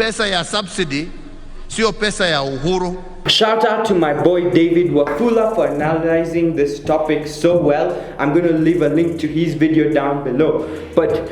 pesa ya subsidy sio pesa ya Uhuru. Shout out to my boy David Wafula for analyzing this topic so well. I'm going to leave a link to his video down below. But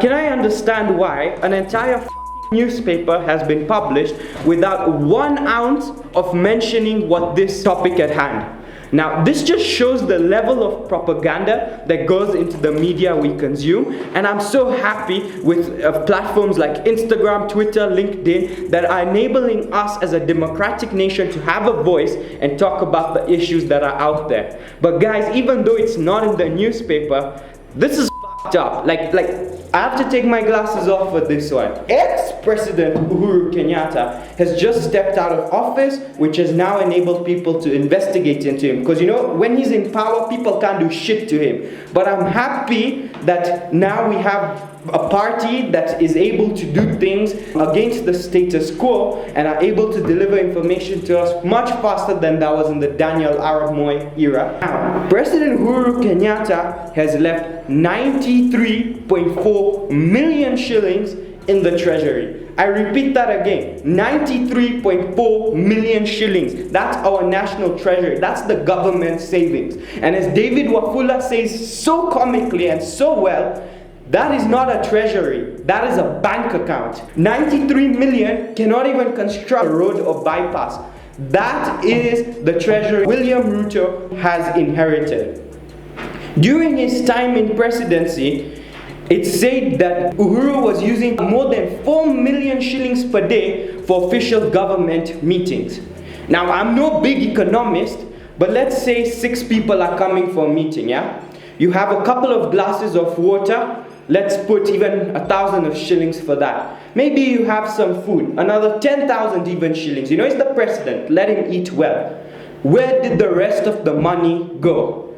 can I understand why an entire newspaper has been published without 1 ounce of mentioning what this topic at hand? Now, this just shows the level of propaganda that goes into the media we consume, and I'm so happy with platforms like Instagram, Twitter, LinkedIn that are enabling us as a democratic nation to have a voice and talk about the issues that are out there. But guys, even though it's not in the newspaper, this is f***ed up. Like I have to take my glasses off for this one. Ex-President Uhuru Kenyatta has just stepped out of office, which has now enabled people to investigate into him. Because you know, when he's in power, people can't do shit to him. But I'm happy that now we have a party that is able to do things against the status quo and are able to deliver information to us much faster than that was in the Daniel Arap Moi era. Now, President Uhuru Kenyatta has left 93.4 million shillings in the Treasury. I repeat that again, 93.4 million shillings. That's our national treasury. That's the government savings. And as David Wafula says so comically and so well, that is not a treasury, that is a bank account. 93 million cannot even construct a road or bypass. That is the treasury William Ruto has inherited. During his time in presidency, it's said that Uhuru was using more than 4 million shillings per day for official government meetings. Now, I'm no big economist, but let's say 6 people are coming for a meeting, yeah? You have a couple of glasses of water. Let's put even 1,000 of shillings for that. Maybe you have some food, another 10,000 even shillings. You know, he's the president, let him eat well. Where did the rest of the money go?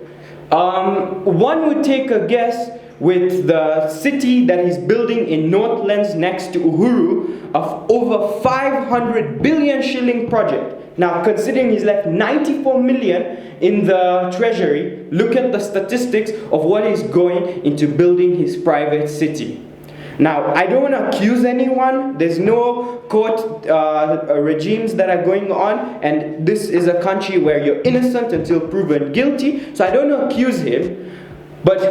One would take a guess with the city that he's building in Northlands next to Uhuru of over 500 billion shilling project. Now, considering he's left 94 million in the treasury, look at the statistics of what is going into building his private city. Now, I don't want to accuse anyone. There's no court regimes that are going on, and this is a country where you're innocent until proven guilty, so I don't want to accuse him. But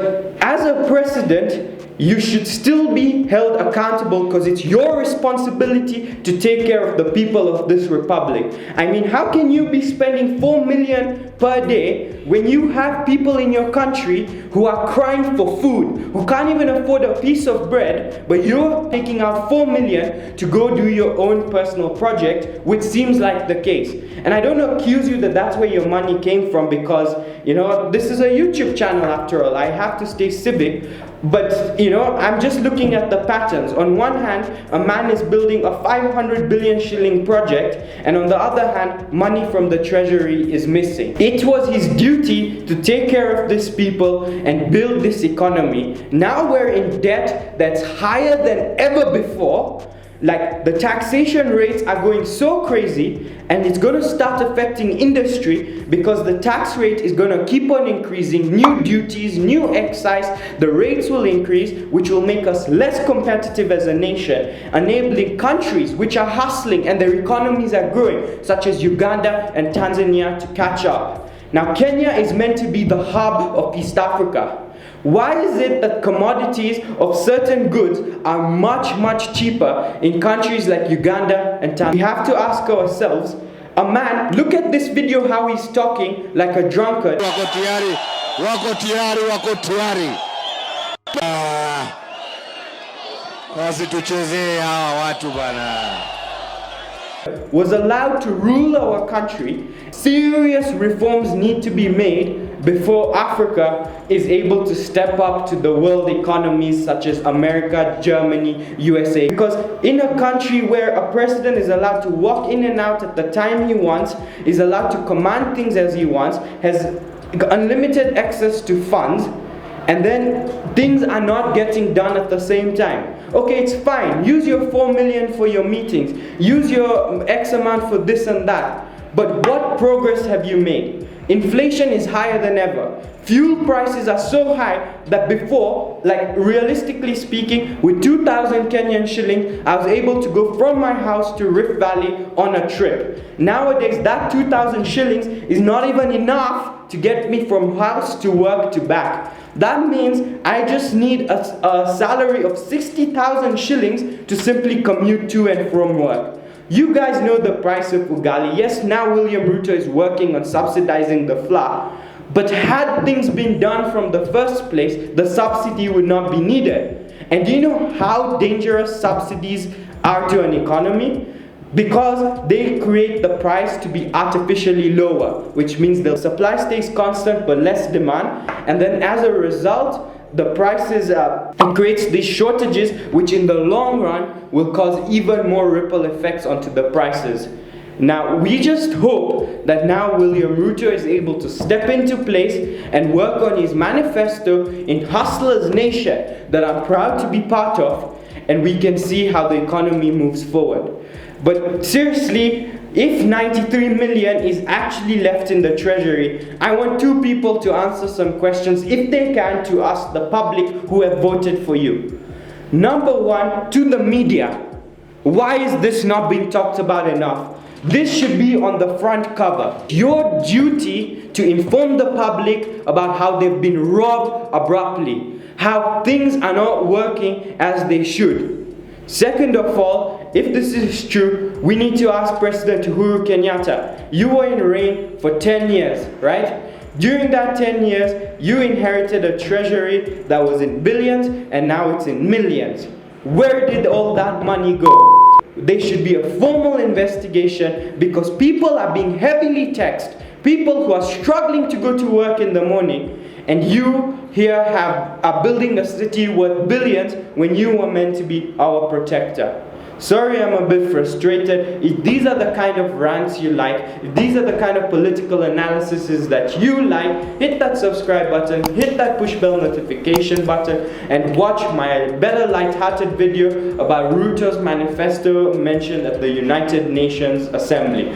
as a president, you should still be held accountable because it's your responsibility to take care of the people of this republic. I mean, how can you be spending 4 million per day when you have people in your country who are crying for food, who can't even afford a piece of bread, but you're taking out 4 million to go do your own personal project, which seems like the case. And I don't accuse you that that's where your money came from because, you know, this is a YouTube channel after all. I have to stay civic. But, you know, I'm just looking at the patterns. On one hand, a man is building a 500 billion shilling project, and on the other hand, money from the treasury is missing. It was his duty to take care of these people and build this economy. Now we're in debt that's higher than ever before. Like, the taxation rates are going so crazy, and it's going to start affecting industry because the tax rate is going to keep on increasing. New duties, new excise, the rates will increase, which will make us less competitive as a nation, enabling countries which are hustling and their economies are growing, such as Uganda and Tanzania, to catch up. Now, Kenya is meant to be the hub of East Africa. Why is it that commodities of certain goods are much cheaper in countries like Uganda and Tanzania? We have to ask ourselves, a man, look at this video how he's talking like a drunkard. Wako tiari. Wasituchezee hawa watu bana. Was allowed to rule our country. Serious reforms need to be made before Africa is able to step up to the world economies such as America, Germany, USA. Because in a country where a president is allowed to walk in and out at the time he wants, is allowed to command things as he wants, has unlimited access to funds, and then things are not getting done at the same time. Okay, it's fine. Use your 4 million for your meetings. Use your X amount for this and that. But what progress have you made? Inflation is higher than ever. Fuel prices are so high that before, like realistically speaking, with 2,000 Kenyan shillings, I was able to go from my house to Rift Valley on a trip. Nowadays, that 2,000 shillings is not even enough to get me from house to work to back. That means I just need a salary of 60,000 shillings to simply commute to and from work. You guys know the price of ugali. Yes, now William Ruto is working on subsidizing the flour. But had things been done from the first place, the subsidy would not be needed. And do you know how dangerous subsidies are to an economy? Because they create the price to be artificially lower, which means the supply stays constant but less demand, and then as a result, the prices, it creates these shortages which in the long run will cause even more ripple effects onto the prices. Now, we just hope that now William Ruto is able to step into place and work on his manifesto in Hustlers Nation that I'm proud to be part of, and we can see how the economy moves forward. But seriously, if 93 million is actually left in the treasury, I want two people to answer some questions, if they can, to us, the public who have voted for you. Number one, to the media. Why is this not being talked about enough? This should be on the front cover. Your duty to inform the public about how they've been robbed abruptly, how things are not working as they should. Second of all, if this is true, we need to ask President Uhuru Kenyatta. You were in reign for 10 years, right? During that 10 years, you inherited a treasury that was in billions and now it's in millions. Where did all that money go? There should be a formal investigation because people are being heavily taxed. People who are struggling to go to work in the morning, and you here are building a city worth billions when you were meant to be our protector. Sorry, I'm a bit frustrated. If these are the kind of rants you like, if these are the kind of political analyses that you like, hit that subscribe button, hit that push bell notification button, and watch my better light-hearted video about Ruto's manifesto mentioned at the United Nations Assembly.